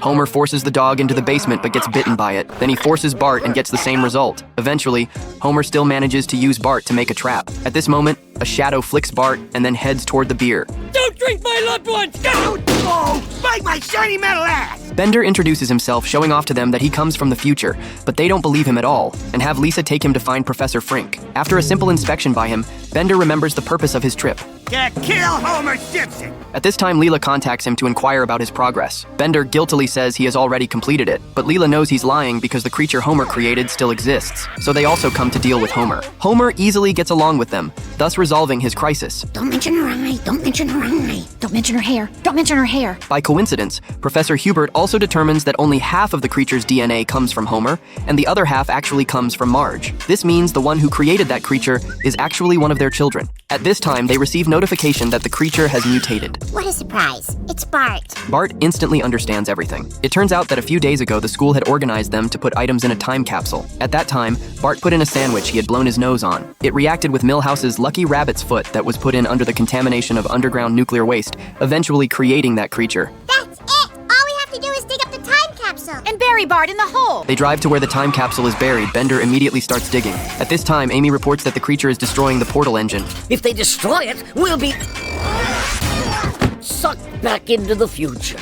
Homer forces the dog into the basement but gets bitten by it. Then he forces Bart and gets the same result. Eventually, Homer still manages to use Bart to make a trap. At this moment, a shadow flicks Bart and then heads toward the beer. Don't drink my loved ones! Don't! Oh, bite my shiny metal ass! Bender introduces himself, showing off to them that he comes from the future, but they don't believe him at all, and have Lisa take him to find Professor Frink. After a simple inspection by him, Bender remembers the purpose of his trip. To kill Homer Simpson! At this time, Leela contacts him to inquire about his progress. Bender guiltily says he has already completed it, but Leela knows he's lying because the creature Homer created still exists, so they also come to deal with Homer. Homer easily gets along with them, thus resolving his crisis. Don't mention her eye. Don't mention her eye. Don't mention her hair. Don't mention her hair. By coincidence, Professor Hubert also determines that only half of the creature's DNA comes from Homer, and the other half actually comes from Marge. This means the one who created that creature is actually one of their children. At this time, they receive notification that the creature has mutated. What a surprise. It's Bart. Bart instantly understands everything. It turns out that a few days ago, the school had organized them to put items in a time capsule. At that time, Bart put in a sandwich he had blown his nose on. It reacted with Milhouse's lucky rabbit's foot that was put in under the contamination of underground nuclear waste, eventually creating that creature. That's it. All we have to do is dig up the time capsule. And bury Bart in the hole. They drive to where the time capsule is buried. Bender immediately starts digging. At this time, Amy reports that the creature is destroying the portal engine. If they destroy it, we'll be sucked back into the future.